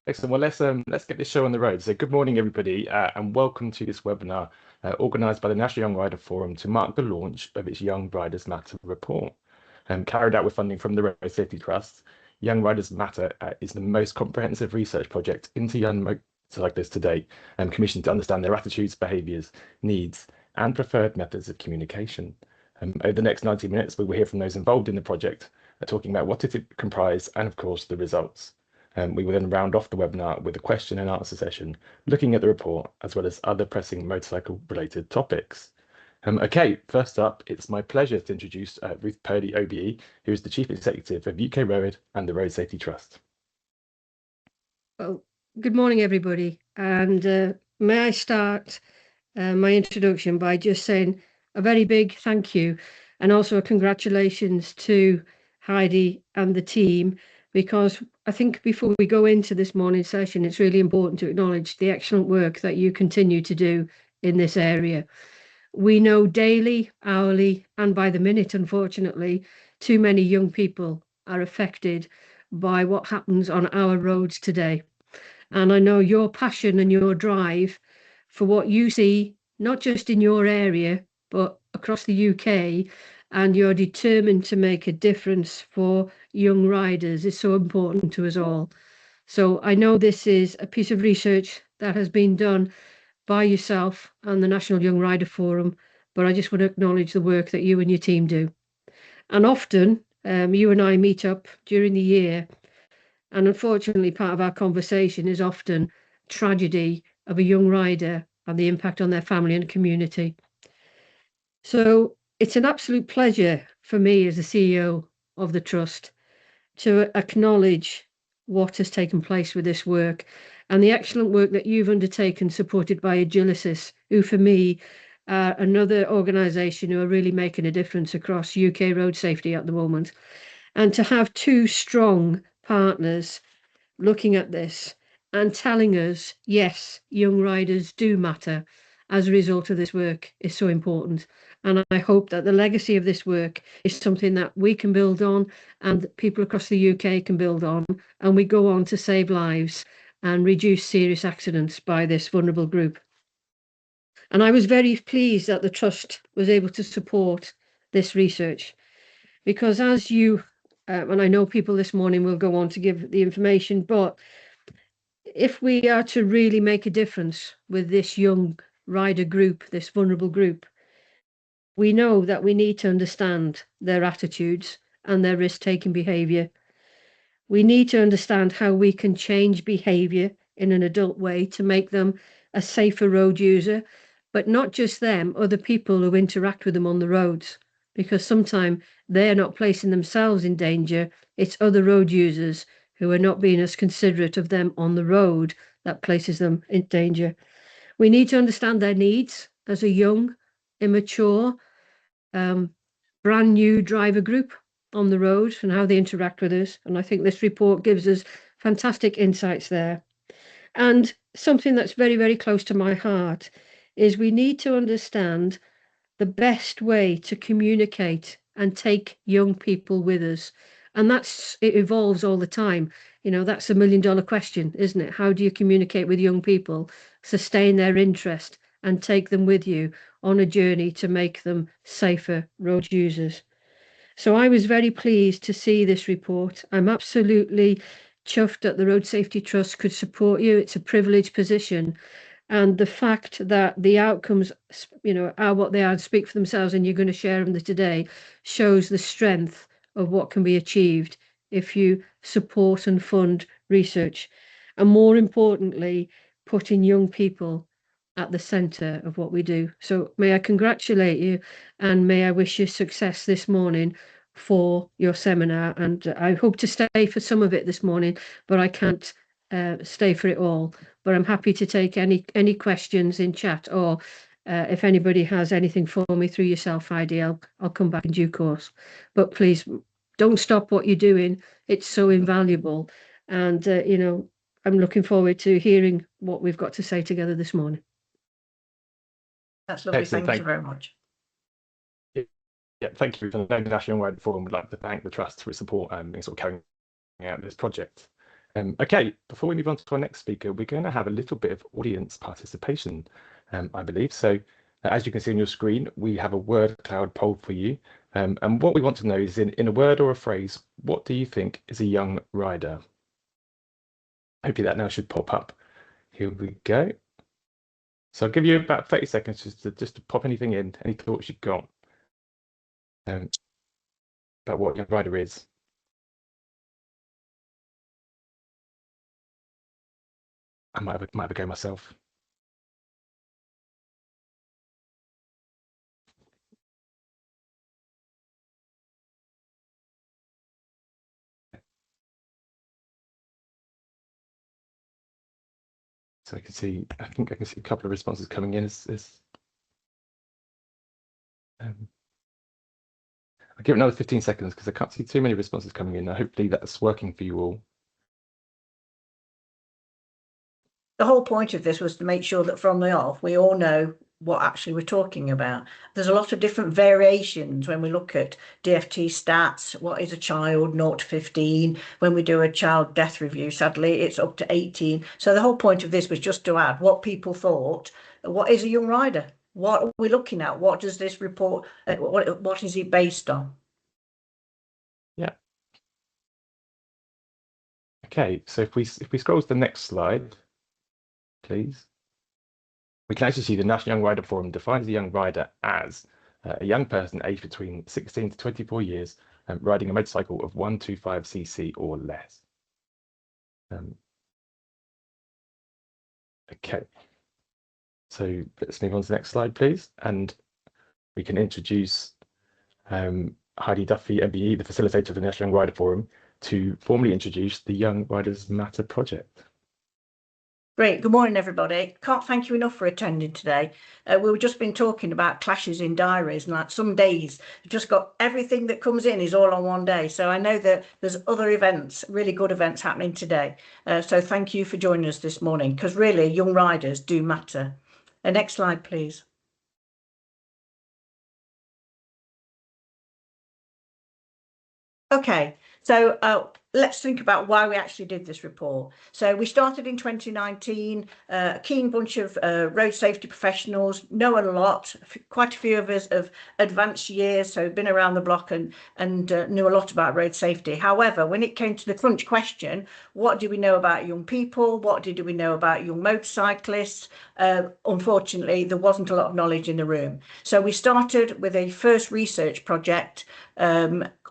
Excellent. Well, let's get this show on the road. So, good morning, everybody, and welcome to this webinar organised by the National Young Rider Forum to mark the launch of its Young Riders Matter report. Carried out with funding from the Road Safety Trust, Young Riders Matter is the most comprehensive research project into young motorcyclists to date, commissioned to understand their attitudes, behaviours, needs, and preferred methods of communication. Over the next 90 minutes, we will hear from those involved in the project, talking about what it comprised and, of course, the results. We will then round off the webinar with a question and answer session, looking at the report as well as other pressing motorcycle related topics. Okay, first up, it's my pleasure to introduce Ruth Purdy OBE, who is the Chief Executive of UK Road and the Road Safety Trust. Well, good morning, everybody. And may I start my introduction by just saying a very big thank you and also a congratulations to Heidi and the team, because I think before we go into this morning's session, it's really important to acknowledge the excellent work that you continue to do in this area. We know daily, hourly, and by the minute, unfortunately, too many young people are affected by what happens on our roads today. And I know your passion and your drive for what you see, not just in your area, but across the UK, and you're determined to make a difference for young riders is so important to us all. So I know this is a piece of research that has been done by yourself and the National Young Rider Forum, but I just want to acknowledge the work that you and your team do. And often you and I meet up during the year, and unfortunately part of our conversation is often tragedy of a young rider and the impact on their family and community. So it's an absolute pleasure for me as the CEO of the Trust to acknowledge what has taken place with this work and the excellent work that you've undertaken, supported by Agilicis, who for me are another organisation who are really making a difference across UK road safety at the moment. And to have two strong partners looking at this and telling us, yes, young riders do matter as a result of this work is so important. And I hope that the legacy of this work is something that we can build on and people across the UK can build on, and we go on to save lives and reduce serious accidents by this vulnerable group. And I was very pleased that the Trust was able to support this research, because as you, and I know people this morning will go on to give the information, but if we are to really make a difference with this young rider group, this vulnerable group, we know that we need to understand their attitudes and their risk-taking behaviour. We need to understand how we can change behaviour in an adult way to make them a safer road user, but not just them, other people who interact with them on the roads, because sometimes they're not placing themselves in danger. It's other road users who are not being as considerate of them on the road that places them in danger. We need to understand their needs as a young, immature, brand new driver group on the road and how they interact with us. And I think this report gives us fantastic insights there. And something that's very, very close to my heart is we need to understand the best way to communicate and take young people with us. And it evolves all the time. You know, that's $1 million question, isn't it? How do you communicate with young people, sustain their interest, and take them with you on a journey to make them safer road users? So I was very pleased to see this report. I'm absolutely chuffed that the Road Safety Trust could support you. It's a privileged position. And the fact that the outcomes, you know, are what they are and speak for themselves, and you're going to share them today, shows the strength of what can be achieved if you support and fund research. And more importantly, putting young people at the centre of what we do. So may I congratulate you, and may I wish you success this morning for your seminar. And I hope to stay for some of it this morning, but I can't stay for it all. But I'm happy to take any questions in chat, or if anybody has anything for me through yourself, Heidi, I'll come back in due course. But please don't stop what you're doing. It's so invaluable. And, you know, I'm looking forward to hearing what we've got to say together this morning. That's lovely. Thank you very much. Yeah, thank you. For the National Young Rider Forum, would like to thank the Trust for its support in sort of carrying out this project. Okay, before we move on to our next speaker, we're going to have a little bit of audience participation, I believe. So as you can see on your screen, we have a word cloud poll for you. And what we want to know is in a word or a phrase, what do you think is a young rider? Hopefully that now should pop up. Here we go. So I'll give you about 30 seconds just to pop anything in, any thoughts you've got about what young rider is. I might have a go myself. So I think I can see a couple of responses coming in. I'll give it another 15 seconds because I can't see too many responses coming in. Hopefully that's working for you all. The whole point of this was to make sure that from the off, we all know what actually we're talking about. There's a lot of different variations when we look at DFT stats. What is a child, 0 to 15? When we do a child death review, sadly, it's up to 18. So the whole point of this was just to add what people thought. What is a young rider? What are we looking at? What does this report, what is it based on? Yeah. Okay, so if we scroll to the next slide, please. We can actually see the National Young Rider Forum defines a young rider as a young person aged between 16 to 24 years riding a motorcycle of 125cc or less. Okay, so let's move on to the next slide, please. And we can introduce Heidi Duffy, MBE, the facilitator of the National Young Rider Forum, to formally introduce the Young Riders Matter project. Great. Good morning, everybody. Can't thank you enough for attending today. We've just been talking about clashes in diaries, and like some days, you've just got everything that comes in is all on one day. So I know that there's other events, really good events happening today. So thank you for joining us this morning, because really young riders do matter. Next slide, please. Okay, so let's think about why we actually did this report. So we started in 2019, a keen bunch of road safety professionals, know a lot, quite a few of us of advanced years, so been around the block and knew a lot about road safety. However, when it came to the crunch question, what do we know about young people? What did we know about young motorcyclists? Unfortunately, there wasn't a lot of knowledge in the room. So we started with a first research project,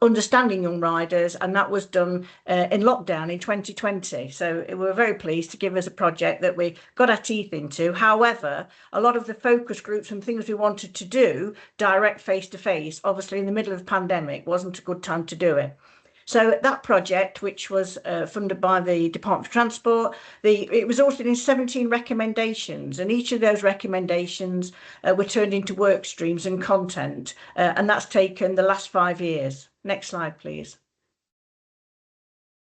understanding young riders, and that was done in lockdown in 2020. So we were very pleased to give us a project that we got our teeth into. However, a lot of the focus groups and things we wanted to do direct face-to-face, obviously in the middle of the pandemic, wasn't a good time to do it. So that project, which was funded by the Department of Transport, it resulted in 17 recommendations, and each of those recommendations were turned into work streams and content, and that's taken the last 5 years. Next slide, please.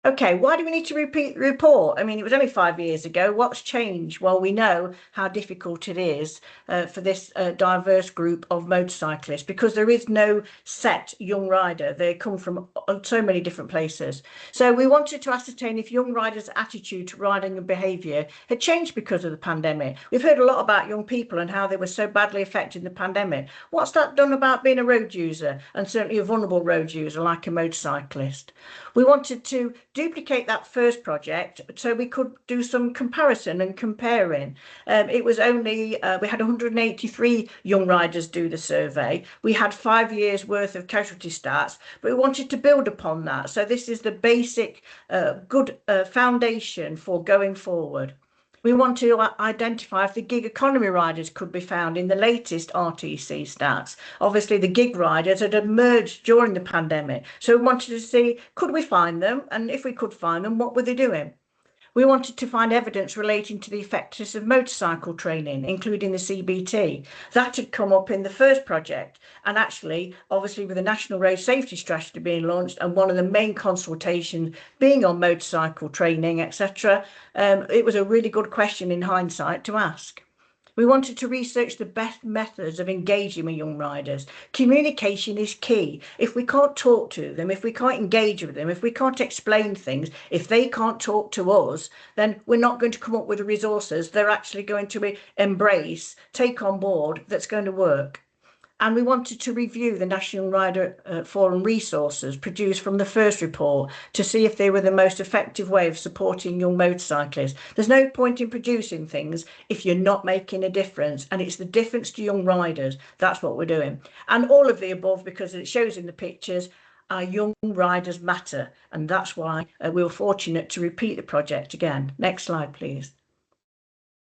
Okay, why do we need to repeat the report? I mean, it was only 5 years ago. What's changed? Well, we know how difficult it is for this diverse group of motorcyclists, because there is no set young rider. They come from so many different places. So we wanted to ascertain if young riders' attitude to riding and behaviour had changed because of the pandemic. We've heard a lot about young people and how they were so badly affected in the pandemic. What's that done about being a road user, and certainly a vulnerable road user like a motorcyclist? We wanted to duplicate that first project so we could do some comparison and comparing. It was only, we had 183 young riders do the survey. We had 5 years worth of casualty stats, but we wanted to build upon that. So this is the basic good foundation for going forward. We want to identify if the gig economy riders could be found in the latest RTC stats. Obviously, the gig riders had emerged during the pandemic. So we wanted to see, could we find them? And if we could find them, what were they doing? We wanted to find evidence relating to the effectiveness of motorcycle training, including the CBT. That had come up in the first project. And actually, obviously, with the National Road Safety Strategy being launched and one of the main consultations being on motorcycle training, etc., it was a really good question in hindsight to ask. We wanted to research the best methods of engaging with young riders. Communication is key. If we can't talk to them, if we can't engage with them, if we can't explain things, if they can't talk to us, then we're not going to come up with the resources they're actually going to embrace, take on board, that's going to work. And we wanted to review the National Young Rider Forum resources produced from the first report to see if they were the most effective way of supporting young motorcyclists. There's no point in producing things if you're not making a difference, and it's the difference to young riders. That's what we're doing. And all of the above, because it shows in the pictures, our young riders matter, and that's why we were fortunate to repeat the project again. Next slide, please.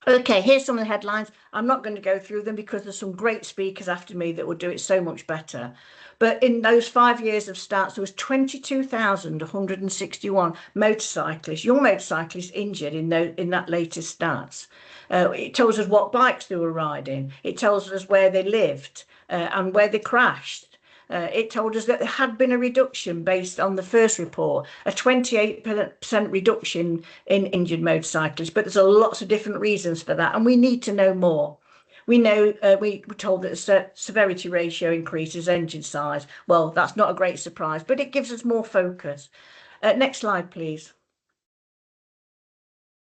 Okay, here's some of the headlines. I'm not going to go through them because there's some great speakers after me that will do it so much better. But in those 5 years of stats, there was 22,161 motorcyclists, young motorcyclists injured in that latest stats. It tells us what bikes they were riding. It tells us where they lived and where they crashed. It told us that there had been a reduction based on the first report, a 28% reduction in injured motorcyclists, but there's lots of different reasons for that, and we need to know more. We know we were told that the severity ratio increases engine size. Well, that's not a great surprise, but it gives us more focus. Next slide, please.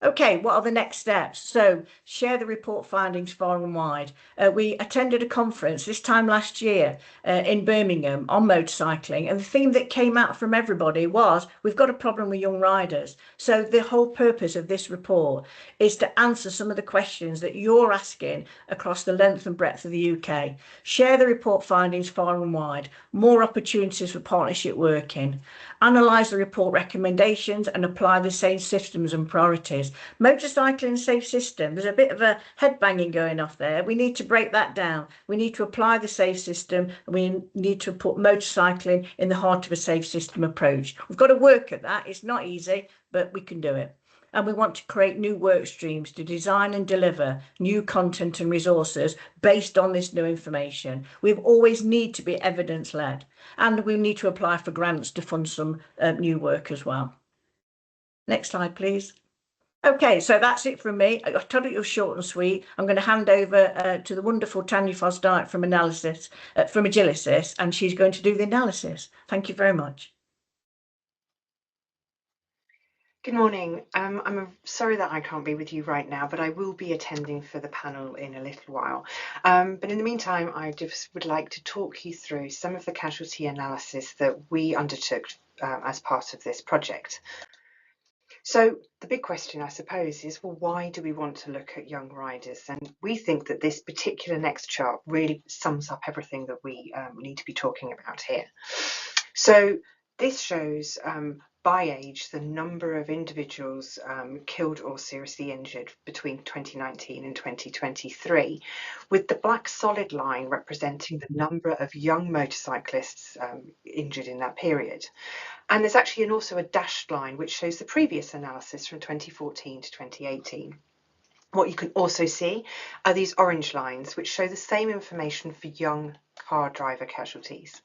Okay, what are the next steps? So share the report findings far and wide. We attended a conference this time last year in Birmingham on motorcycling, and the theme that came out from everybody was we've got a problem with young riders. So the whole purpose of this report is to answer some of the questions that you're asking across the length and breadth of the UK. Share the report findings far and wide, more opportunities for partnership working. Analyse the report recommendations and apply the same systems and priorities. Motorcycling safe system, there's a bit of a head banging going off there. We need to break that down. We need to apply the safe system, and we need to put motorcycling in the heart of a safe system approach. We've got to work at that. It's not easy, but we can do it. And we want to create new work streams to design and deliver new content and resources based on this new information. We always need to be evidence-led, and we need to apply for grants to fund some new work as well. Next slide, please. Okay, so that's it from me. I told you it was short and sweet. I'm going to hand over to the wonderful Tanya Foss-Dyke from Agilysys, and she's going to do the analysis. Thank you very much. Good morning. I'm sorry that I can't be with you right now, but I will be attending for the panel in a little while. But in the meantime, I just would like to talk you through some of the casualty analysis that we undertook as part of this project. So the big question, I suppose, is, well, why do we want to look at young riders? And we think that this particular next chart really sums up everything that we need to be talking about here. So this shows by age the number of individuals killed or seriously injured between 2019 and 2023, with the black solid line representing the number of young motorcyclists injured in that period. And there's actually also a dashed line which shows the previous analysis from 2014 to 2018. What you can also see are these orange lines which show the same information for young car driver casualties.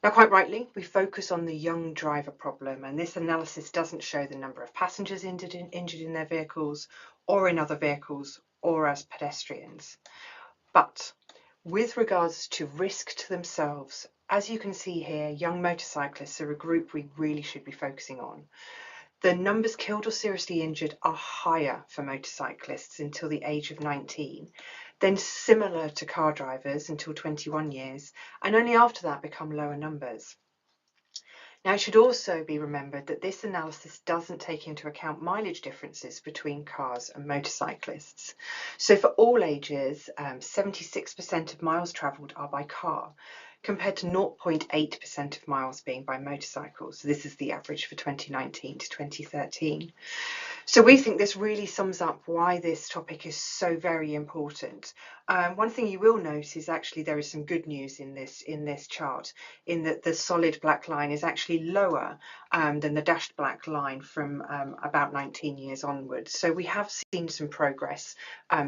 Now, quite rightly, we focus on the young driver problem, and this analysis doesn't show the number of passengers injured in their vehicles or in other vehicles or as pedestrians. But with regards to risk to themselves, as you can see here, young motorcyclists are a group we really should be focusing on. The numbers killed or seriously injured are higher for motorcyclists until the age of 19, then similar to car drivers until 21 years, and only after that become lower numbers. Now, it should also be remembered that this analysis doesn't take into account mileage differences between cars and motorcyclists. So for all ages, 76% of miles travelled are by car, compared to 0.8% of miles being by motorcycles. So this is the average for 2019 to 2013. So we think this really sums up why this topic is so very important. One thing you will note is actually there is some good news in this chart, in that the solid black line is actually lower than the dashed black line from about 19 years onwards. So we have seen some progress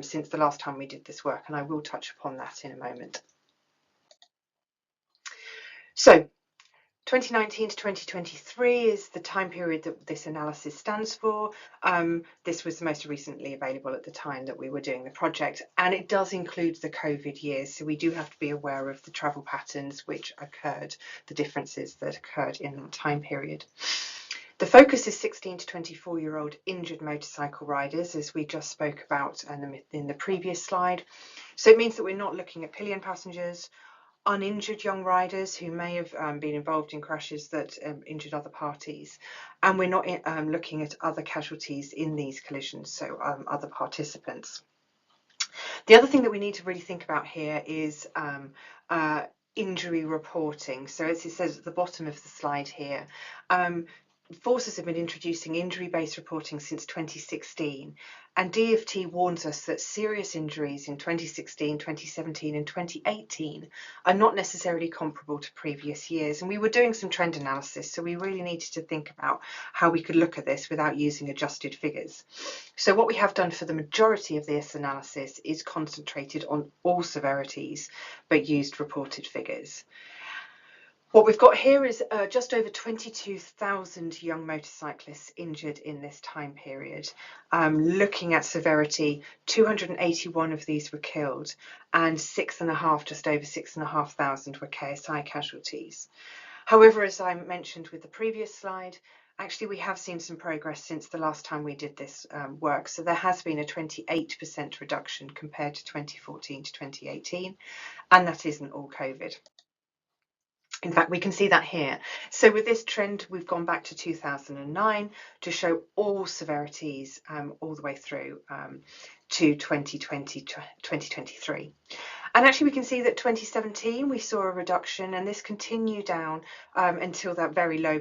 since the last time we did this work, and I will touch upon that in a moment. So 2019 to 2023 is the time period that this analysis stands for. This was most recently available at the time that we were doing the project, and it does include the COVID years, so we do have to be aware of the travel patterns which occurred, the differences that occurred in that time period. The focus is 16 to 24-year-old injured motorcycle riders, as we just spoke about in the previous slide. So it means that we're not looking at pillion passengers, uninjured young riders who may have been involved in crashes that injured other parties, and we're not looking at other casualties in these collisions, so other participants. The other thing that we need to really think about here is injury reporting. So as it says at the bottom of the slide here, forces have been introducing injury-based reporting since 2016, and DFT warns us that serious injuries in 2016, 2017 and 2018 are not necessarily comparable to previous years. And we were doing some trend analysis, so we really needed to think about how we could look at this without using adjusted figures. So what we have done for the majority of this analysis is concentrated on all severities, but used reported figures. What we've got here is just over 22,000 young motorcyclists injured in this time period. Looking at severity, 281 of these were killed, and just over 6,500 were KSI casualties. However, as I mentioned with the previous slide, actually we have seen some progress since the last time we did this work. So there has been a 28% reduction compared to 2014 to 2018, and that isn't all COVID. In fact, we can see that here. So with this trend, we've gone back to 2009 to show all severities all the way through to 2020 to 2023. And actually we can see that 2017 we saw a reduction, and this continued down until that very low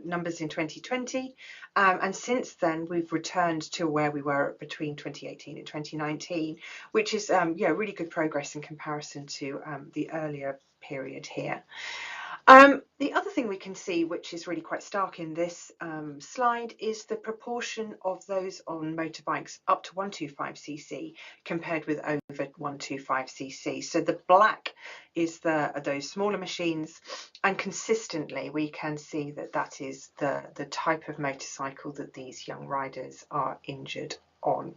numbers in 2020. And since then we've returned to where we were between 2018 and 2019, which is really good progress in comparison to the earlier period here. The other thing we can see, which is really quite stark in this slide, is the proportion of those on motorbikes up to 125cc compared with over 125cc. So the black is those smaller machines, and consistently we can see that that is the type of motorcycle that these young riders are injured on.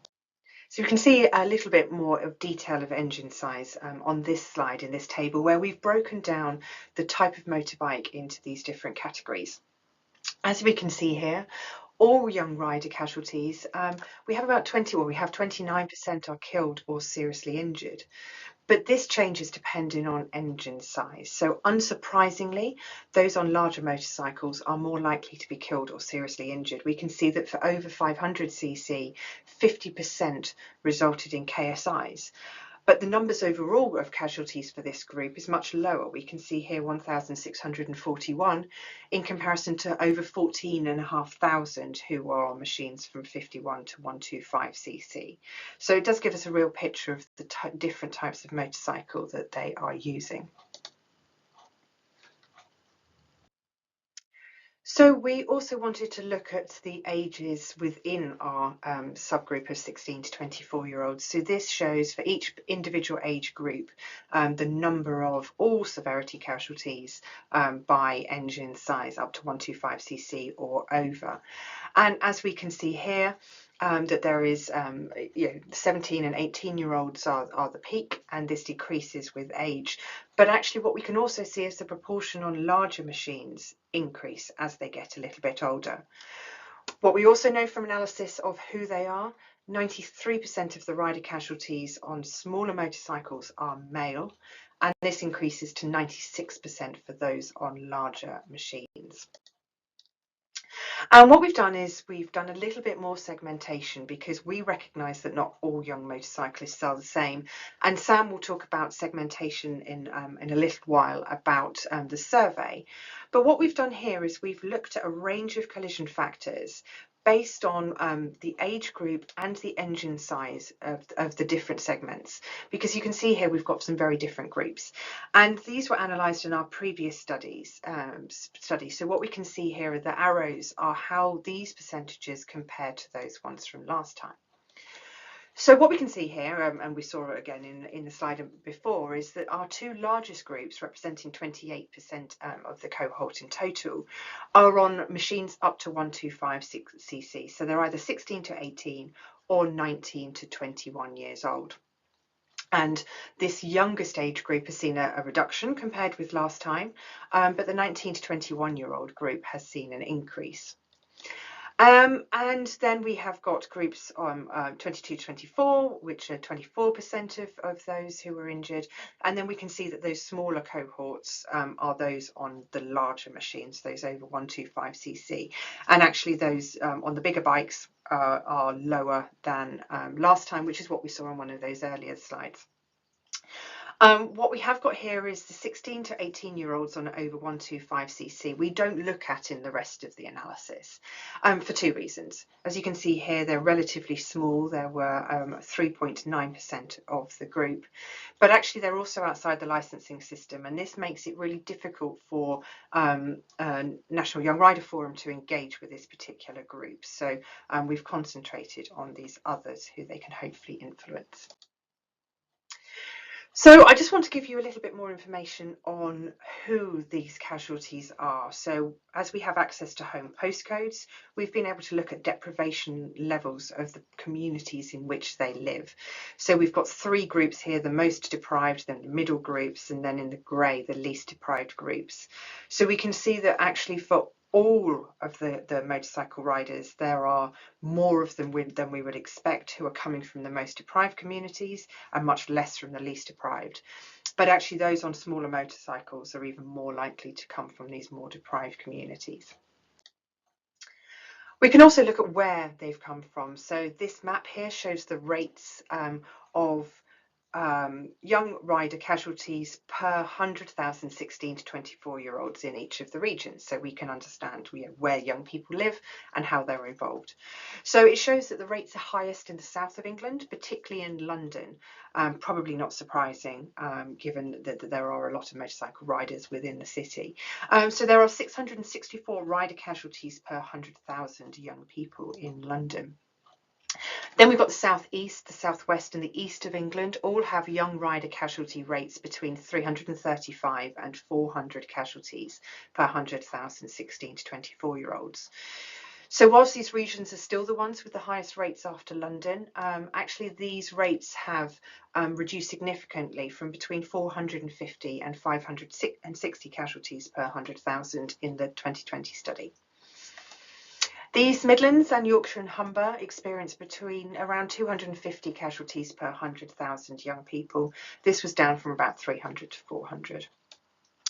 So you can see a little bit more of detail of engine size on this slide in this table, where we've broken down the type of motorbike into these different categories. As we can see here, all young rider casualties, we have 29% are killed or seriously injured. But this changes depending on engine size. So unsurprisingly, those on larger motorcycles are more likely to be killed or seriously injured. We can see that for over 500cc, 50% resulted in KSIs. But the numbers overall of casualties for this group is much lower. We can see here 1,641 in comparison to over 14,500 who are on machines from 51 to 125cc. So it does give us a real picture of the different types of motorcycle that they are using. So we also wanted to look at the ages within our subgroup of 16 to 24-year-olds. So this shows for each individual age group the number of all severity casualties by engine size up to 125cc or over. And as we can see here, that there is 17 and 18-year-olds are the peak, and this decreases with age. But actually what we can also see is the proportion on larger machines increase as they get a little bit older. What we also know from analysis of who they are, 93% of the rider casualties on smaller motorcycles are male, and this increases to 96% for those on larger machines. And what we've done is we've done a little bit more segmentation, because we recognise that not all young motorcyclists are the same. And Sam will talk about segmentation in a little while about the survey. But what we've done here is we've looked at a range of collision factors based on the age group and the engine size of the different segments, because you can see here we've got some very different groups, and these were analysed in our previous studies. So what we can see here are the arrows are how these percentages compare to those ones from last time. So what we can see here, and we saw it again in the slide before, is that our two largest groups, representing 28% of the cohort in total, are on machines up to 125cc. So they're either 16 to 18 or 19 to 21 years old. And this youngest age group has seen a reduction compared with last time, but the 19 to 21-year-old group has seen an increase. And then we have got groups on 22 to 24, which are 24% of those who were injured. And then we can see that those smaller cohorts are those on the larger machines, those over 125cc. And actually those on the bigger bikes are lower than last time, which is what we saw on one of those earlier slides. What we have got here is the 16 to 18-year-olds on over 125cc. We don't look at in the rest of the analysis for two reasons. As you can see here, they're relatively small. There were 3.9% of the group, but actually they're also outside the licensing system, and this makes it really difficult for National Young Rider Forum to engage with this particular group. So we've concentrated on these others who they can hopefully influence. So I just want to give you a little bit more information on who these casualties are. So as we have access to home postcodes, we've been able to look at deprivation levels of the communities in which they live. So we've got three groups here, the most deprived, then the middle groups, and then in the grey, the least deprived groups. So we can see that actually for all of the motorcycle riders, there are more of them than we would expect who are coming from the most deprived communities and much less from the least deprived. But actually those on smaller motorcycles are even more likely to come from these more deprived communities. We can also look at where they've come from. So this map here shows the rates of young rider casualties per 100,000 16 to 24-year-olds in each of the regions, so we can understand where young people live and how they're involved. So it shows that the rates are highest in the south of England, particularly in London. Probably not surprising, given that there are a lot of motorcycle riders within the city. So there are 664 rider casualties per 100,000 young people in London. Then we've got the southeast, the southwest and the east of England all have young rider casualty rates between 335 and 400 casualties per 100,000 16 to 24-year-olds. So whilst these regions are still the ones with the highest rates after London, actually these rates have reduced significantly from between 450 and 560 casualties per 100,000 in the 2020 study. The East Midlands and Yorkshire and Humber experience between around 250 casualties per 100,000 young people. This was down from about 300 to 400.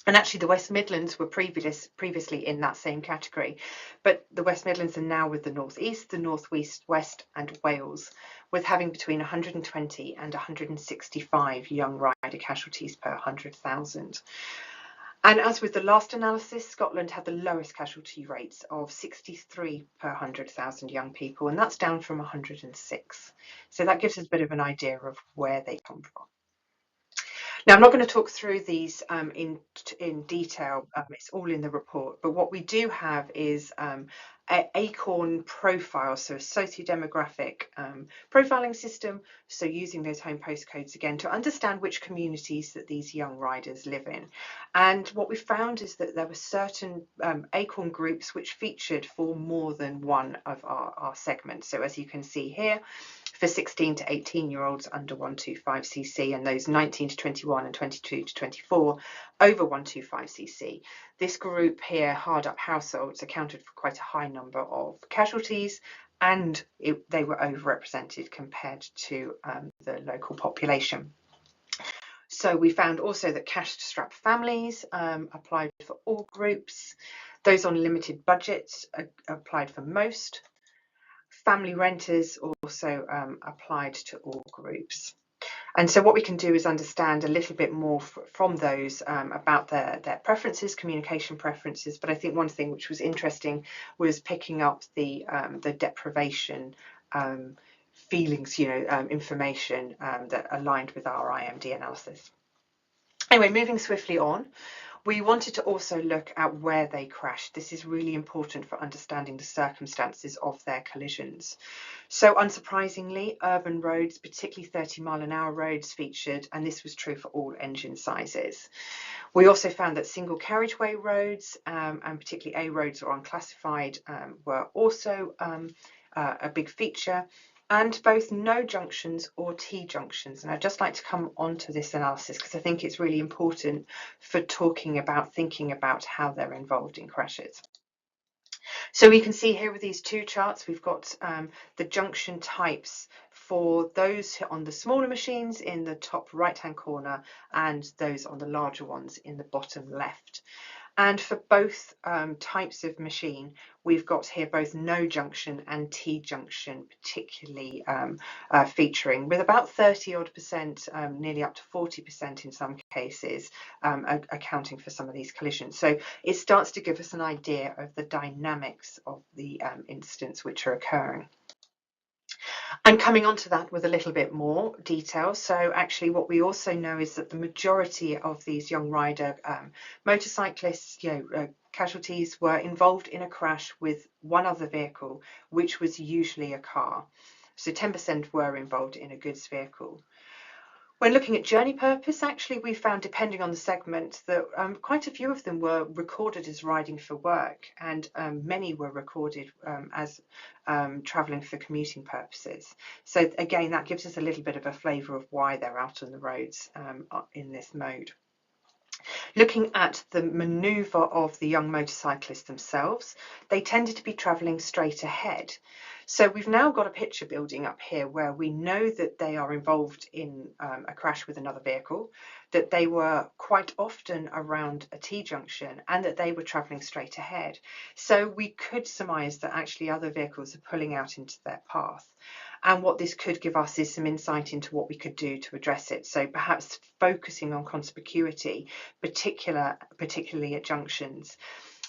And actually the West Midlands were previously in that same category, but the West Midlands are now with the North East, the North West and Wales, with having between 120 and 165 young rider casualties per 100,000. And as with the last analysis, Scotland had the lowest casualty rates of 63 per 100,000 young people, and that's down from 106. So that gives us a bit of an idea of where they come from. Now, I'm not going to talk through these in detail, it's all in the report, but what we do have is ACORN profile, so a socio-demographic profiling system, so using those home postcodes again to understand which communities that these young riders live in. And what we found is that there were certain ACORN groups which featured for more than one of our segments. So as you can see here, for 16 to 18-year-olds under 125cc and those 19 to 21 and 22 to 24 over 125cc. This group here, hard up households, accounted for quite a high number of casualties, and they were overrepresented compared to the local population. So we found also that cash-strapped families applied for all groups. Those on limited budgets applied for most. Family renters also applied to all groups. And so what we can do is understand a little bit more from those about their preferences, communication preferences. But I think one thing which was interesting was picking up the deprivation feelings, information that aligned with our IMD analysis. Anyway, moving swiftly on, We wanted to also look at where they crashed. This is really important for understanding the circumstances of their collisions. So unsurprisingly, urban roads, particularly 30-mile-an-hour roads, featured, and this was true for all engine sizes. We also found that single carriageway roads, and particularly A roads or unclassified, were also a big feature, and both no junctions or T junctions. And I'd just like to come on to this analysis because I think it's really important for thinking about how they're involved in crashes. So we can see here with these two charts, we've got the junction types for those on the smaller machines in the top right-hand corner and those on the larger ones in the bottom left. And for both types of machine, we've got here both no junction and T junction particularly featuring, with about 30-odd%, nearly up to 40% in some cases, accounting for some of these collisions. So it starts to give us an idea of the dynamics of the incidents which are occurring. And coming on to that with a little bit more detail, so actually what we also know is that the majority of these young rider motorcyclists, casualties were involved in a crash with one other vehicle, which was usually a car. So 10% were involved in a goods vehicle. When looking at journey purpose, actually, we found, depending on the segment, that quite a few of them were recorded as riding for work, and many were recorded as travelling for commuting purposes. So again, that gives us a little bit of a flavour of why they're out on the roads in this mode. Looking at the manoeuvre of the young motorcyclists themselves, they tended to be travelling straight ahead. So we've now got a picture building up here where we know that they are involved in a crash with another vehicle, that they were quite often around a T-junction, and that they were travelling straight ahead. So we could surmise that actually other vehicles are pulling out into their path. And what this could give us is some insight into what we could do to address it. So perhaps focusing on conspicuity, particularly at junctions.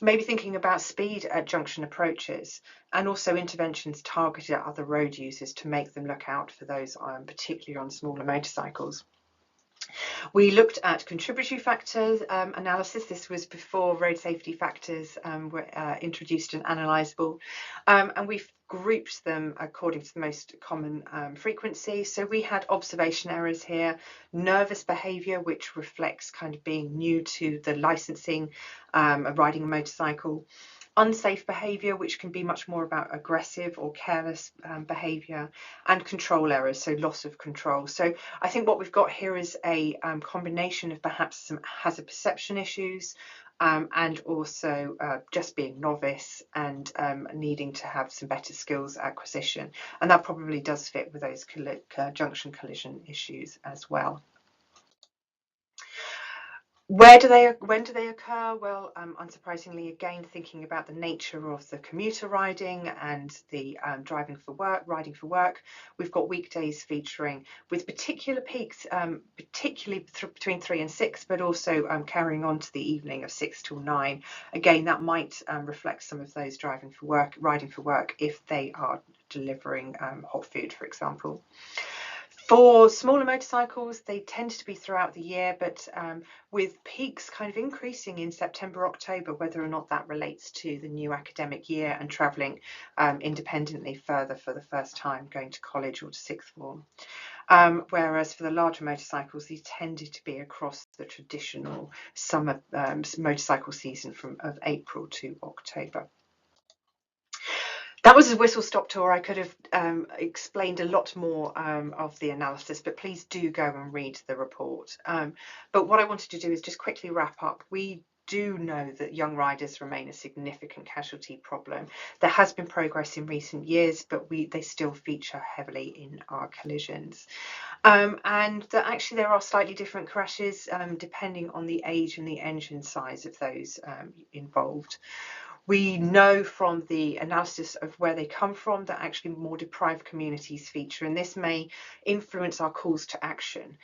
Maybe thinking about speed at junction approaches, and also interventions targeted at other road users to make them look out for those, particularly on smaller motorcycles. We looked at contributory factors analysis. This was before road safety factors were introduced and analysable, and we've grouped them according to the most common frequency. So we had observation errors here, nervous behaviour, which reflects kind of being new to the licensing of riding a motorcycle, unsafe behaviour, which can be much more about aggressive or careless behaviour, and control errors, so loss of control. So I think what we've got here is a combination of perhaps some hazard perception issues, and also just being novice and needing to have some better skills acquisition. And that probably does fit with those junction collision issues as well. When do they occur? Well, unsurprisingly, again, thinking about the nature of the commuter riding and the riding for work, we've got weekdays featuring with particular peaks, particularly between 3 and 6, but also carrying on to the evening of 6 till 9. Again, that might reflect some of those riding for work if they are delivering hot food, for example. For smaller motorcycles, they tend to be throughout the year, but with peaks kind of increasing in September, October, whether or not that relates to the new academic year and travelling independently further for the first time, going to college or to sixth form. Whereas for the larger motorcycles, these tended to be across the traditional summer motorcycle season of April to October. That was a whistle-stop tour. I could have explained a lot more of the analysis, but please do go and read the report. But what I wanted to do is just quickly wrap up. We do know that young riders remain a significant casualty problem. There has been progress in recent years, but they still feature heavily in our collisions. And that actually there are slightly different crashes depending on the age and the engine size of those involved. We know from the analysis of where they come from that actually more deprived communities feature, and this may influence our calls to action.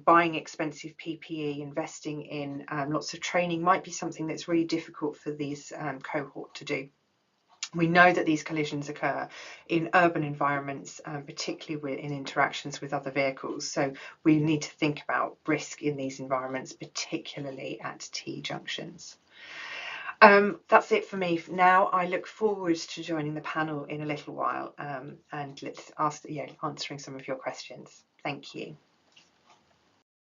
Buying expensive PPE, investing in lots of training might be something that's really difficult for these cohort to do. We know that these collisions occur in urban environments, particularly in interactions with other vehicles. So we need to think about risk in these environments, particularly at T-junctions. That's it for me for now. I look forward to joining the panel in a little while and let's answering some of your questions. Thank you.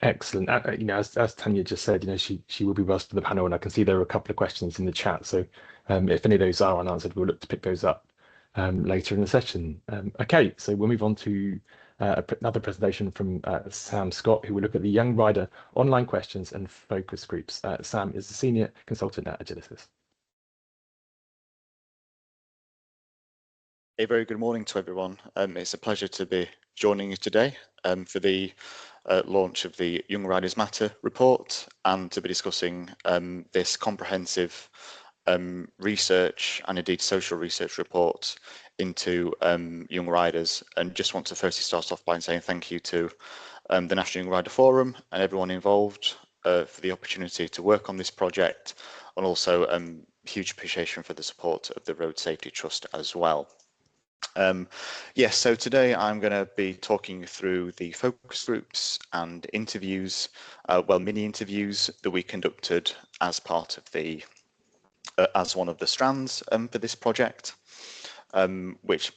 Excellent. As Tanya just said, she will be with us for the panel, and I can see there are a couple of questions in the chat. So if any of those are unanswered, we'll look to pick those up later in the session. Okay, so we'll move on to another presentation from Sam Scott, who will look at the Young Rider online questions and focus groups. Sam is a senior consultant at Agilysys. A very good morning to everyone. It's a pleasure to be joining you today for the launch of the Young Riders Matter report, and to be discussing this comprehensive research and indeed social research report into young riders. And just want to firstly start off by saying thank you to the National Young Rider Forum and everyone involved for the opportunity to work on this project, and also huge appreciation for the support of the Road Safety Trust as well. Yes, so today I'm going to be talking through the focus groups and interviews, mini interviews that we conducted as part of the, as one of the strands for this project, which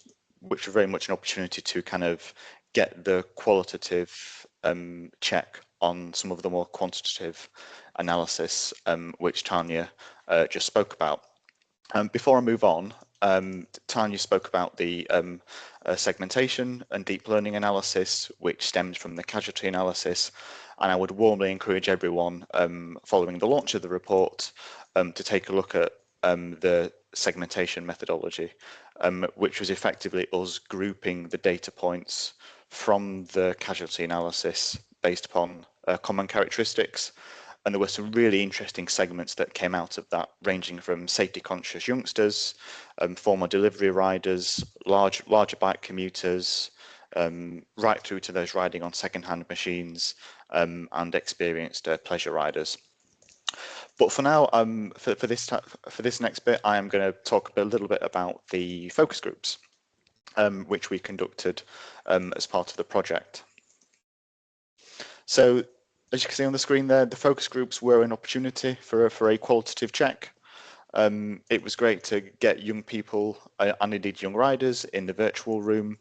are very much an opportunity to kind of get the qualitative check on some of the more quantitative analysis, which Tanya just spoke about. Before I move on, Tanya spoke about the segmentation and deep learning analysis, which stems from the casualty analysis, and I would warmly encourage everyone following the launch of the report to take a look at the segmentation methodology, which was effectively us grouping the data points from the casualty analysis based upon common characteristics. And there were some really interesting segments that came out of that, ranging from safety conscious youngsters, former delivery riders, larger bike commuters, right through to those riding on second-hand machines and experienced pleasure riders. But for now, for this next bit, I am going to talk a little bit about the focus groups, which we conducted as part of the project. So, as you can see on the screen there, the focus groups were an opportunity for a qualitative check. It was great to get young people and indeed young riders in the virtual room.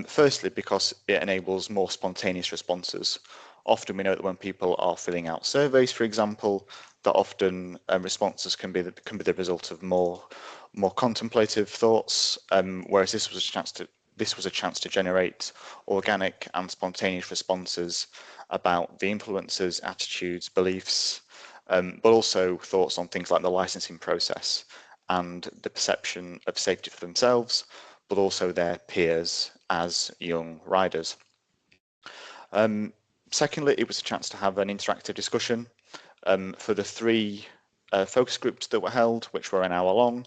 Firstly, because it enables more spontaneous responses. Often we know that when people are filling out surveys, for example, that often responses can be the result of more contemplative thoughts, whereas this was a chance to generate organic and spontaneous responses about the influences, attitudes, beliefs, but also thoughts on things like the licensing process and the perception of safety for themselves, but also their peers as young riders. Secondly, it was a chance to have an interactive discussion for the three focus groups that were held, which were an hour long.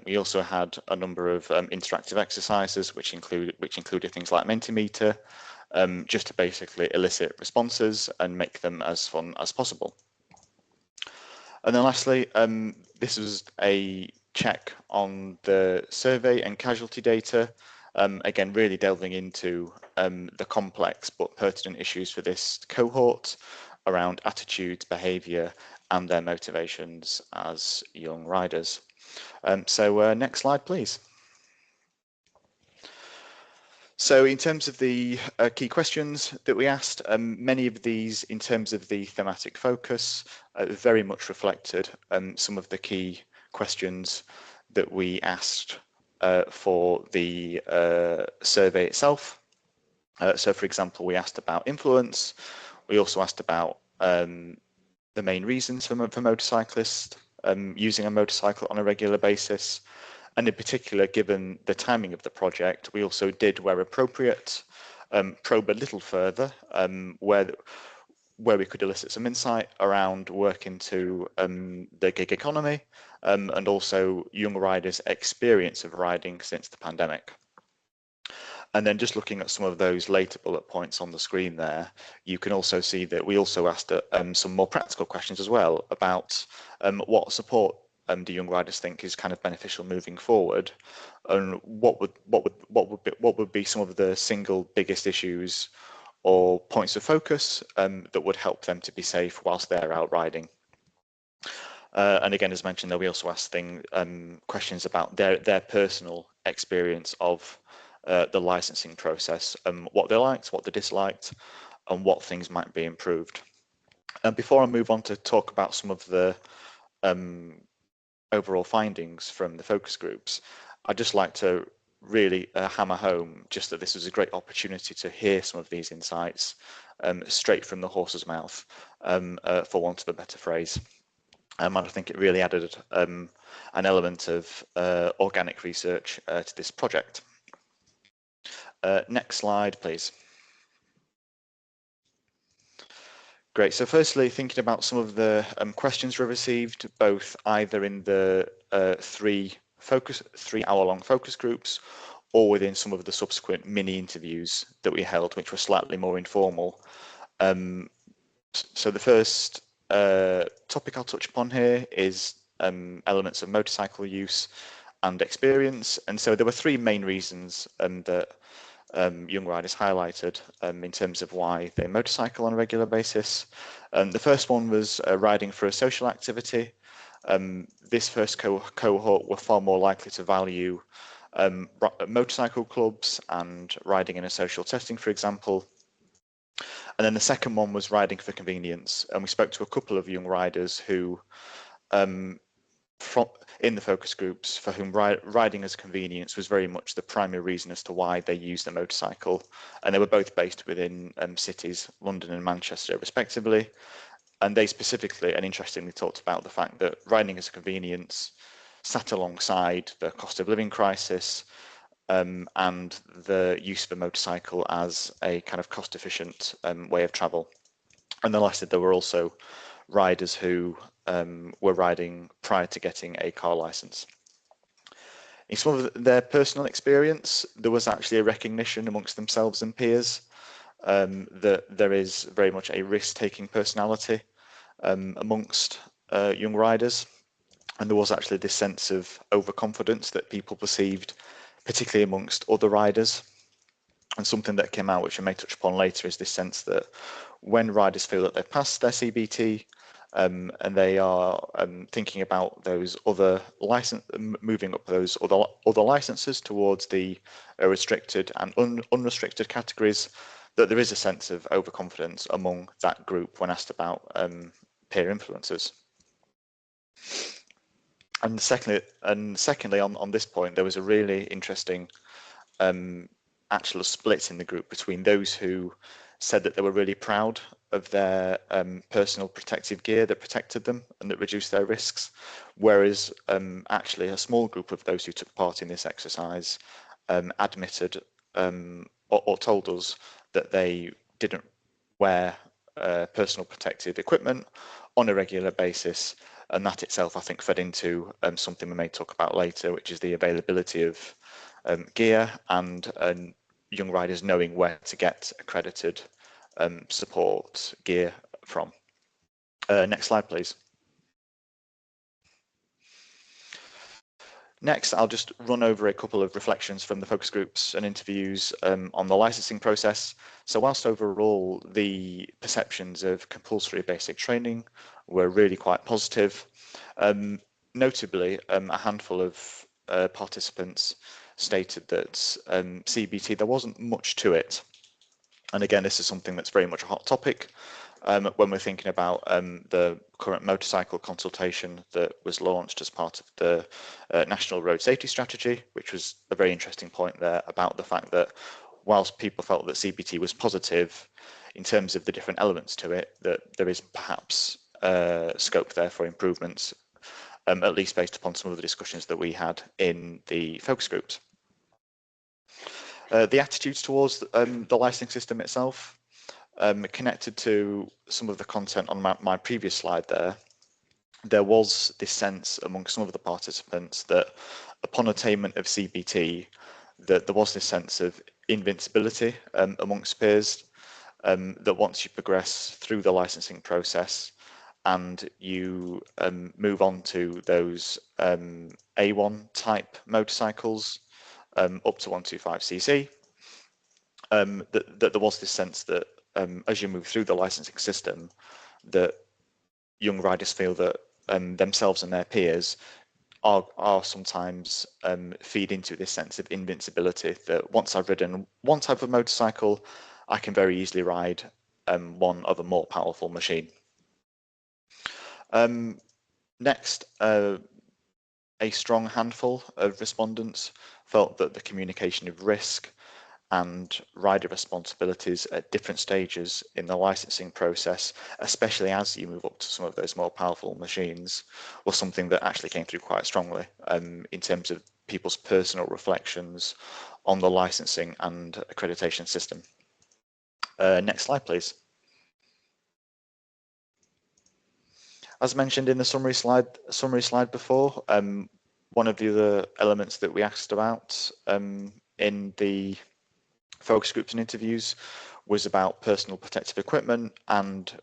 We also had a number of interactive exercises, which included things like Mentimeter, just to basically elicit responses and make them as fun as possible. And then lastly, this was a check on the survey and casualty data, again, really delving into the complex but pertinent issues for this cohort around attitudes, behaviour, and their motivations as young riders. So next slide, please. So in terms of the key questions that we asked, many of these in terms of the thematic focus very much reflected some of the key questions that we asked for the survey itself. So for example, we asked about influence. We also asked about the main reasons for motorcyclists using a motorcycle on a regular basis. And in particular, given the timing of the project, we also did, where appropriate, probe a little further where we could elicit some insight around work into the gig economy and also young riders' experience of riding since the pandemic. And then just looking at some of those later bullet points on the screen there, you can also see that we also asked some more practical questions as well about what support do young riders think is kind of beneficial moving forward, and what would be some of the single biggest issues or points of focus that would help them to be safe whilst they're out riding. And again, as mentioned, we also asked questions about their personal experience of the licensing process, what they liked, what they disliked, and what things might be improved. And before I move on to talk about some of the overall findings from the focus groups, I'd just like to really hammer home just that this was a great opportunity to hear some of these insights straight from the horse's mouth, for want of a better phrase. And I think it really added an element of organic research to this project. Next slide, please. Great. So firstly, thinking about some of the questions we received, both either in the 3 hour-long focus groups or within some of the subsequent mini interviews that we held, which were slightly more informal. So the first topic I'll touch upon here is elements of motorcycle use and experience. And so there were 3 main reasons that young riders highlighted in terms of why they motorcycle on a regular basis. The first one was riding for a social activity. This first cohort were far more likely to value motorcycle clubs and riding in a social setting, for example. And then the second one was riding for convenience. And we spoke to a couple of young riders who in the focus groups for whom riding as convenience was very much the primary reason as to why they used the motorcycle, and they were both based within cities, London and Manchester respectively, and they specifically and interestingly talked about the fact that riding as a convenience sat alongside the cost of living crisis and the use of a motorcycle as a kind of cost efficient way of travel. And then lastly, there were also riders who were riding prior to getting a car license. In some of their personal experience, there was actually a recognition amongst themselves and peers that there is very much a risk-taking personality amongst young riders, and there was actually this sense of overconfidence that people perceived, particularly amongst other riders. And something that came out, which I may touch upon later, is this sense that when riders feel that they've passed their CBT and they are thinking about those other moving up those other licenses towards the restricted and unrestricted categories, that there is a sense of overconfidence among that group when asked about peer influences. And secondly, on this point, there was a really interesting actual split in the group between those who said that they were really proud of their personal protective gear that protected them and that reduced their risks, whereas actually a small group of those who took part in this exercise admitted or told us that they didn't wear personal protective equipment on a regular basis, and that itself I think fed into something we may talk about later, which is the availability of gear and young riders knowing where to get accredited support gear from. Next slide, please. Next, I'll just run over a couple of reflections from the focus groups and interviews on the licensing process. So whilst overall the perceptions of compulsory basic training were really quite positive, notably a handful of participants stated that CBT, there wasn't much to it. And again, this is something that's very much a hot topic when we're thinking about the current motorcycle consultation that was launched as part of the National Road Safety Strategy, which was a very interesting point there about the fact that whilst people felt that CBT was positive in terms of the different elements to it, that there is perhaps scope there for improvements, at least based upon some of the discussions that we had in the focus groups. The attitudes towards the licensing system itself, connected to some of the content on my previous slide there was this sense among some of the participants that upon attainment of CBT, that there was this sense of invincibility amongst peers, that once you progress through the licensing process and you move on to those A1 type motorcycles up to 125cc, that there was this sense that as you move through the licensing system, that young riders feel that themselves and their peers are sometimes feed into this sense of invincibility, that once I've ridden one type of motorcycle, I can very easily ride one of a more powerful machine. Next, a strong handful of respondents felt that the communication of risk and rider responsibilities at different stages in the licensing process, especially as you move up to some of those more powerful machines, was something that actually came through quite strongly in terms of people's personal reflections on the licensing and accreditation system. Next slide, please. As mentioned in the summary slide before, one of the other elements that we asked about in the focus groups and interviews was about personal protective equipment and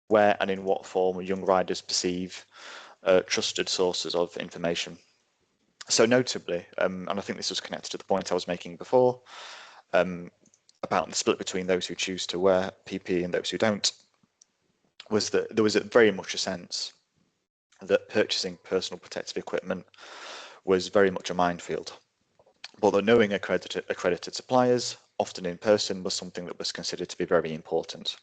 where and in what form young riders perceive trusted sources of information. So notably, and I think this was connected to the point I was making before about the split between those who choose to wear PPE and those who don't, was that there was very much a sense that purchasing personal protective equipment was very much a minefield. But that knowing accredited suppliers, often in person, was something that was considered to be very important.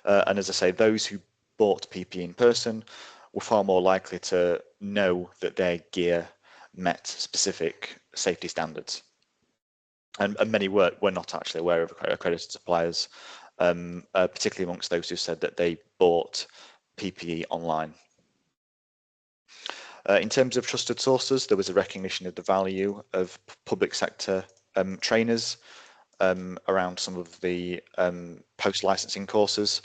And as I say, those who bought PPE in person were far more likely to know that their gear met specific safety standards. And many were not actually aware of accredited suppliers, particularly amongst those who said that they bought PPE online. In terms of trusted sources, there was a recognition of the value of public sector trainers around some of the post-licensing courses,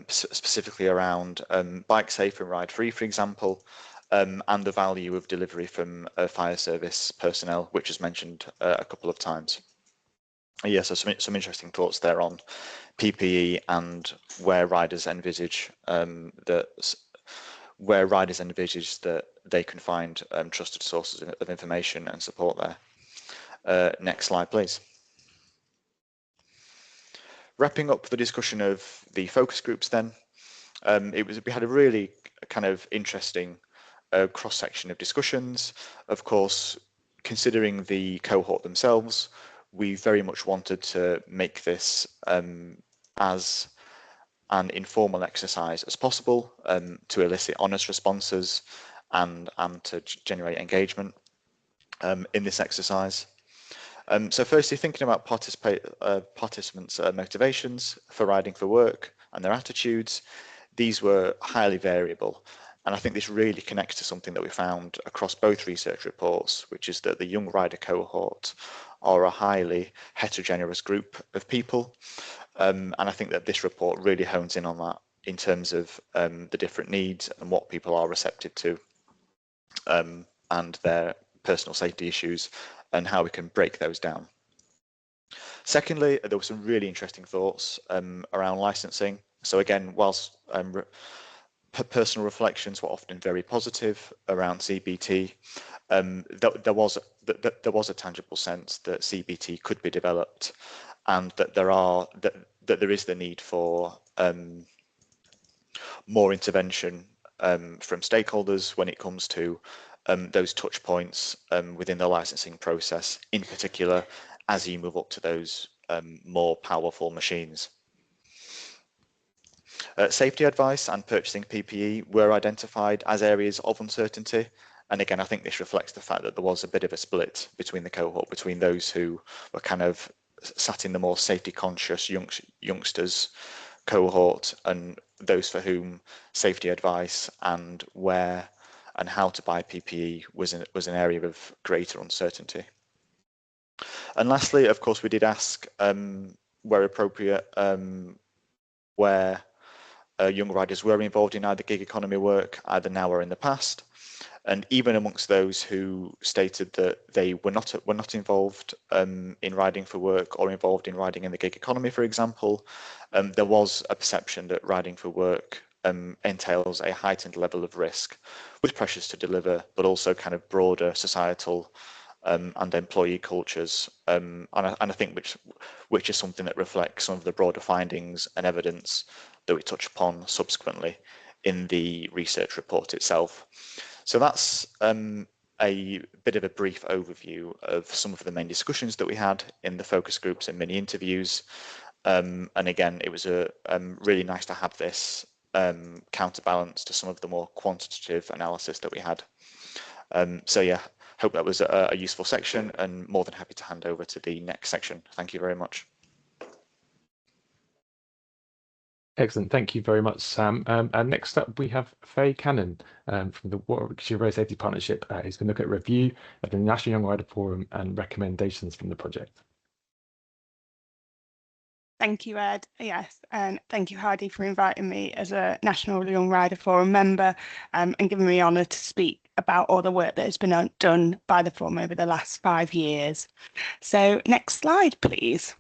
specifically around Bike Safe and Ride Free, for example, and the value of delivery from fire service personnel, which is mentioned a couple of times. Yes, so some interesting thoughts there on PPE and where riders envisage that they can find trusted sources of information and support there. Next slide, please. Wrapping up the discussion of the focus groups then, we had a really kind of interesting cross-section of discussions. Of course, considering the cohort themselves, we very much wanted to make this as an informal exercise as possible to elicit honest responses and to generate engagement in this exercise. So firstly, thinking about participants' motivations for riding for work and their attitudes, these were highly variable. And I think this really connects to something that we found across both research reports, which is that the young rider cohort are a highly heterogeneous group of people. And I think that this report really hones in on that in terms of the different needs and what people are receptive to and their personal safety issues and how we can break those down. Secondly, there were some really interesting thoughts around licensing. So again, whilst personal reflections were often very positive around CBT, there was a tangible sense that CBT could be developed, and that there is the need for more intervention from stakeholders when it comes to those touch points within the licensing process, in particular as you move up to those more powerful machines. Safety advice and purchasing PPE were identified as areas of uncertainty. And again, I think this reflects the fact that there was a bit of a split between the cohort, between those who were kind of sat in the more safety conscious youngsters cohort and those for whom safety advice and where and how to buy PPE was an area of greater uncertainty. And lastly, of course, we did ask where appropriate, where young riders were involved in either gig economy work, either now or in the past. And even amongst those who stated that they were not involved in riding for work or involved in riding in the gig economy, for example, there was a perception that riding for work entails a heightened level of risk with pressures to deliver, but also kind of broader societal and employee cultures, and I think which is something that reflects some of the broader findings and evidence that we touch upon subsequently in the research report itself. So that's a bit of a brief overview of some of the main discussions that we had in the focus groups and mini interviews. And again, it was really nice to have this counterbalance to some of the more quantitative analysis that we had. So yeah, hope that was a useful section, and more than happy to hand over to the next section. Thank you very much. Excellent. Thank you very much, Sam. And next up, we have Faye Cannon from the Warwickshire Road Safety Partnership, who's going to look at a review of the National Young Rider Forum and recommendations from the project. Thank you, Ed. Yes, and thank you, Heidi, for inviting me as a National Young Rider Forum member and giving me the honour to speak about all the work that has been done by the forum over the last 5 years. So next slide, please.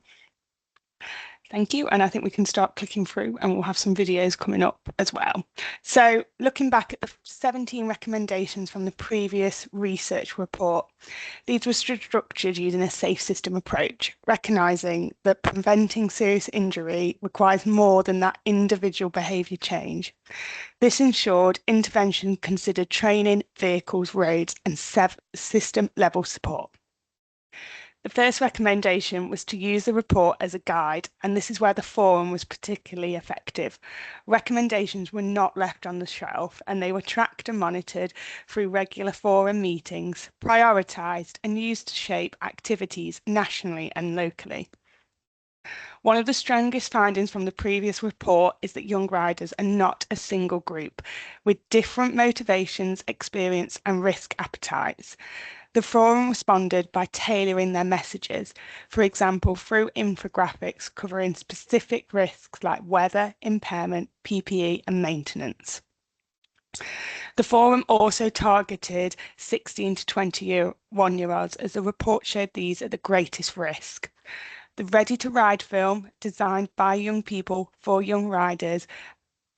Thank you. And I think we can start clicking through, and we'll have some videos coming up as well. So looking back at the 17 recommendations from the previous research report, these were structured using a safe system approach, recognising that preventing serious injury requires more than that individual behaviour change. This ensured intervention considered training, vehicles, roads and system level support. The first recommendation was to use the report as a guide, and this is where the forum was particularly effective. Recommendations were not left on the shelf, and they were tracked and monitored through regular forum meetings, prioritised and used to shape activities nationally and locally. One of the strongest findings from the previous report is that young riders are not a single group, with different motivations, experience and risk appetites. The forum responded by tailoring their messages, for example, through infographics covering specific risks like weather, impairment, PPE and maintenance. The forum also targeted 16 to 21-year-olds as the report showed these are the greatest risk. The Ready to Ride film, designed by young people for young riders,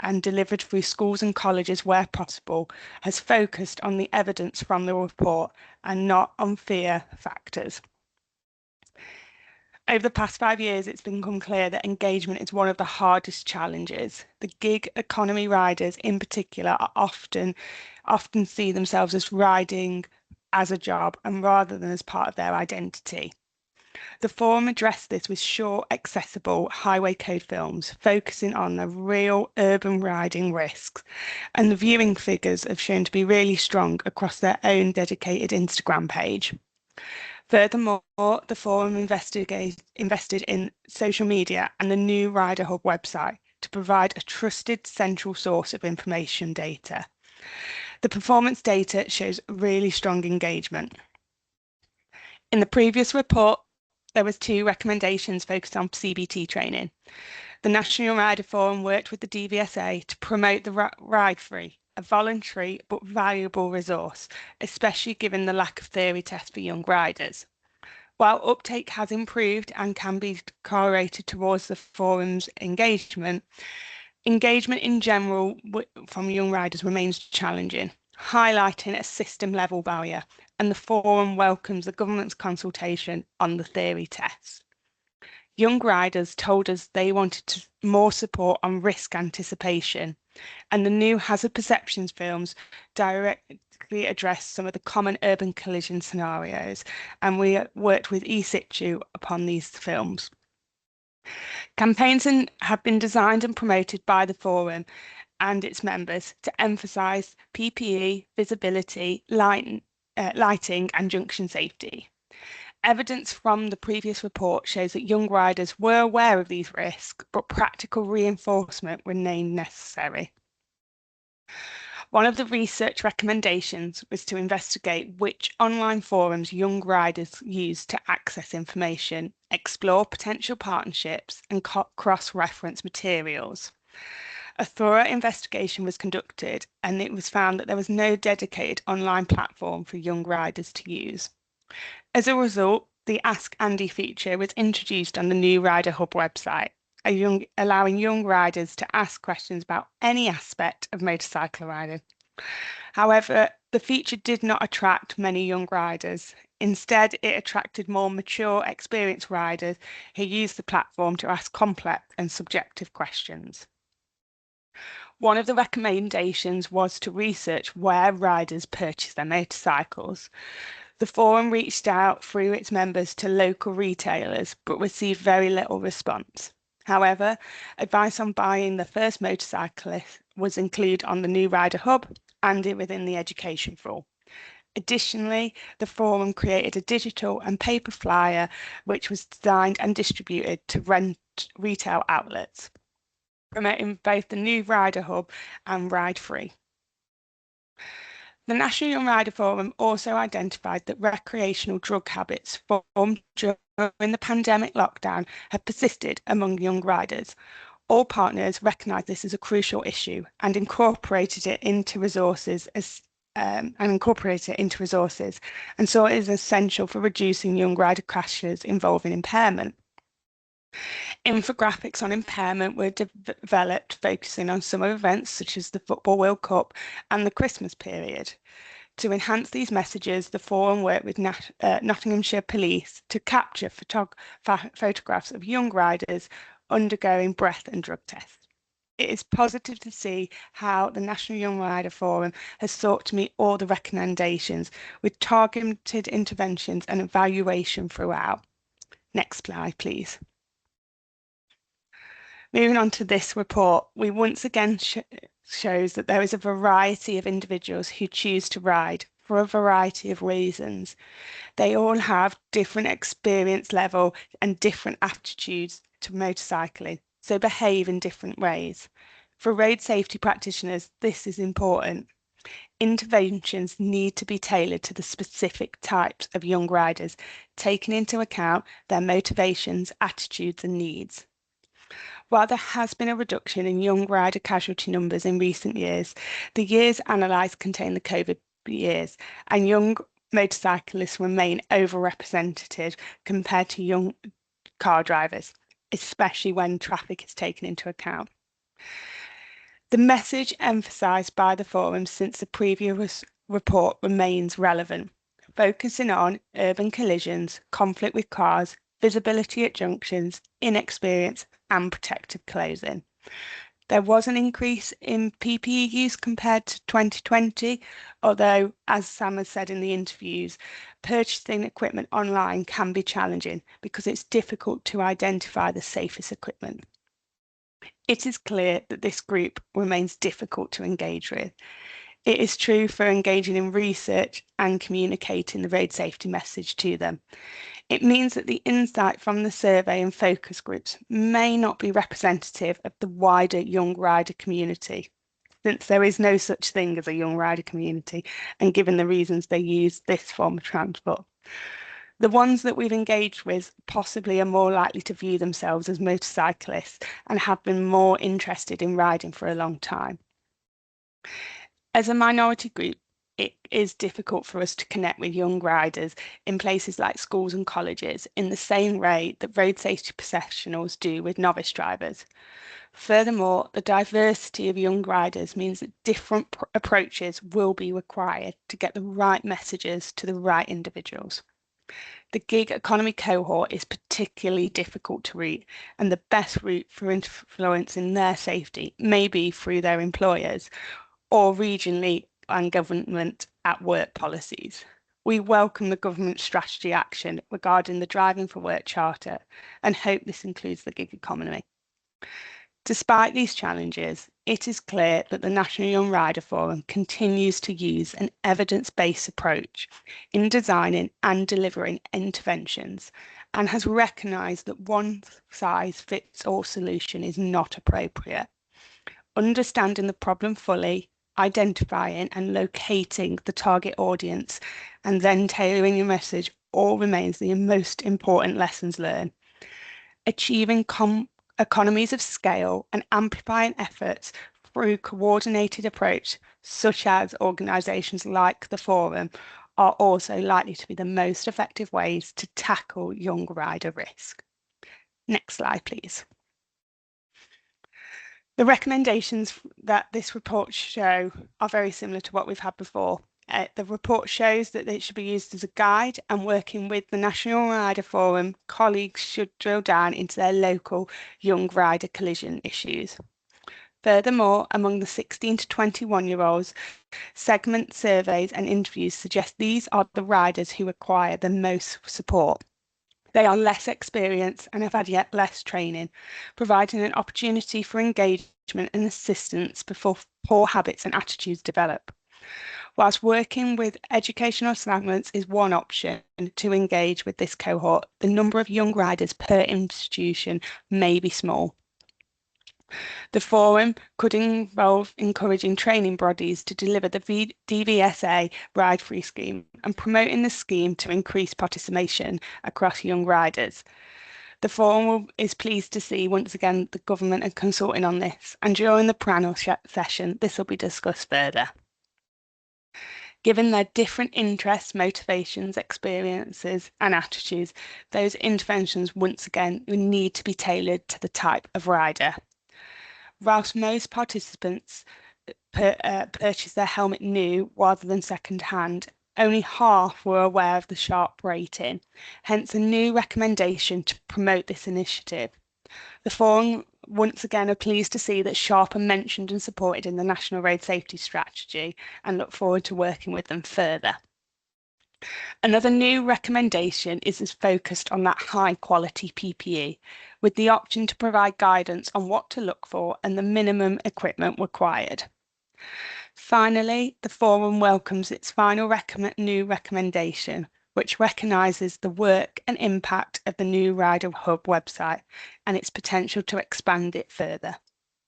and delivered through schools and colleges where possible, has focused on the evidence from the report and not on fear factors. Over the past 5 years, it's become clear that engagement is one of the hardest challenges. The gig economy riders in particular are often see themselves as riding as a job and rather than as part of their identity. The forum addressed this with short, accessible highway code films, focusing on the real urban riding risks, and the viewing figures have shown to be really strong across their own dedicated Instagram page. Furthermore, the forum invested in social media and the new Rider Hub website to provide a trusted central source of information data. The performance data shows really strong engagement. In the previous report, there was 2 recommendations focused on CBT training. The National Young Rider Forum worked with the DVSA to promote the Ride Free, a voluntary but valuable resource, especially given the lack of theory tests for young riders. While uptake has improved and can be correlated towards the forum's engagement in general from young riders remains challenging, highlighting a system-level barrier, and the forum welcomes the government's consultation on the theory tests. Young riders told us they wanted more support on risk anticipation, and the new hazard perceptions films directly address some of the common urban collision scenarios, and we worked with eSitu upon these films. Campaigns have been designed and promoted by the forum and its members to emphasise PPE, visibility, lighting and junction safety. Evidence from the previous report shows that young riders were aware of these risks, but practical reinforcement remained necessary. One of the research recommendations was to investigate which online forums young riders use to access information, explore potential partnerships and cross-reference materials. A thorough investigation was conducted and it was found that there was no dedicated online platform for young riders to use. As a result, the Ask Andy feature was introduced on the new Rider Hub website, allowing young riders to ask questions about any aspect of motorcycle riding. However, the feature did not attract many young riders. Instead, it attracted more mature, experienced riders who used the platform to ask complex and subjective questions. One of the recommendations was to research where riders purchase their motorcycles. The forum reached out through its members to local retailers, but received very little response. However, advice on buying the first motorcycle was included on the new Rider Hub and within the education rule. Additionally, the forum created a digital and paper flyer which was designed and distributed to retail outlets, promoting both the new Rider Hub and Ride Free. The National Young Rider Forum also identified that recreational drug habits formed during the pandemic lockdown have persisted among young riders. All partners recognised this as a crucial issue and incorporated it into resources and saw it as essential for reducing young rider crashes involving impairment. Infographics on impairment were developed focusing on summer events such as the Football World Cup and the Christmas period. To enhance these messages, the forum worked with Nottinghamshire Police to capture photographs of young riders undergoing breath and drug tests. It is positive to see how the National Young Rider Forum has sought to meet all the recommendations with targeted interventions and evaluation throughout. Next slide, please. Moving on to this report, we once again shows that there is a variety of individuals who choose to ride for a variety of reasons. They all have different experience level and different attitudes to motorcycling, so behave in different ways. For road safety practitioners, this is important. Interventions need to be tailored to the specific types of young riders, taking into account their motivations, attitudes and needs. While there has been a reduction in young rider casualty numbers in recent years, the years analysed contain the COVID years, and young motorcyclists remain overrepresented compared to young car drivers, especially when traffic is taken into account. The message emphasised by the forum since the previous report remains relevant, focusing on urban collisions, conflict with cars, visibility at junctions, inexperience and protective clothing. There was an increase in PPE use compared to 2020, although, as Sam has said in the interviews, purchasing equipment online can be challenging because it's difficult to identify the safest equipment. It is clear that this group remains difficult to engage with. It is true for engaging in research and communicating the road safety message to them. It means that the insight from the survey and focus groups may not be representative of the wider young rider community, since there is no such thing as a young rider community, and given the reasons they use this form of transport. The ones that we've engaged with possibly are more likely to view themselves as motorcyclists and have been more interested in riding for a long time. As a minority group, it is difficult for us to connect with young riders in places like schools and colleges in the same way that road safety professionals do with novice drivers. Furthermore, the diversity of young riders means that different approaches will be required to get the right messages to the right individuals. The gig economy cohort is particularly difficult to reach, and the best route for influencing their safety may be through their employers or regionally and government at work policies. We welcome the government strategy action regarding the Driving for Work Charter and hope this includes the gig economy. Despite these challenges, it is clear that the National Young Rider Forum continues to use an evidence-based approach in designing and delivering interventions and has recognised that one-size-fits-all solution is not appropriate. Understanding the problem fully, identifying and locating the target audience, and then tailoring your message all remains the most important lessons learned. Achieving economies of scale and amplifying efforts through coordinated approach, such as organisations like the Forum, are also likely to be the most effective ways to tackle young rider risk. Next slide, please. The recommendations that this report show are very similar to what we've had before. The report shows that it should be used as a guide, and working with the National Young Rider Forum, colleagues should drill down into their local young rider collision issues. Furthermore, among the 16 to 21-year-olds, segment surveys and interviews suggest these are the riders who require the most support. They are less experienced and have had yet less training, providing an opportunity for engagement and assistance before poor habits and attitudes develop. Whilst working with educational segments is one option to engage with this cohort, the number of young riders per institution may be small. The Forum could involve encouraging training bodies to deliver the DVSA Ride Free scheme and promoting the scheme to increase participation across young riders. The Forum is pleased to see once again the government are consulting on this, and during the panel session this will be discussed further. Given their different interests, motivations, experiences and attitudes, those interventions once again will need to be tailored to the type of rider. Whilst most participants purchase their helmet new rather than second-hand, only half were aware of the sharp rating, hence a new recommendation to promote this initiative. The Forum once again are pleased to see that SHARP are mentioned and supported in the National Road Safety Strategy and look forward to working with them further. Another new recommendation is focused on that high quality PPE, with the option to provide guidance on what to look for and the minimum equipment required. Finally, the Forum welcomes its final new recommendation, which recognises the work and impact of the new Rider Hub website and its potential to expand it further.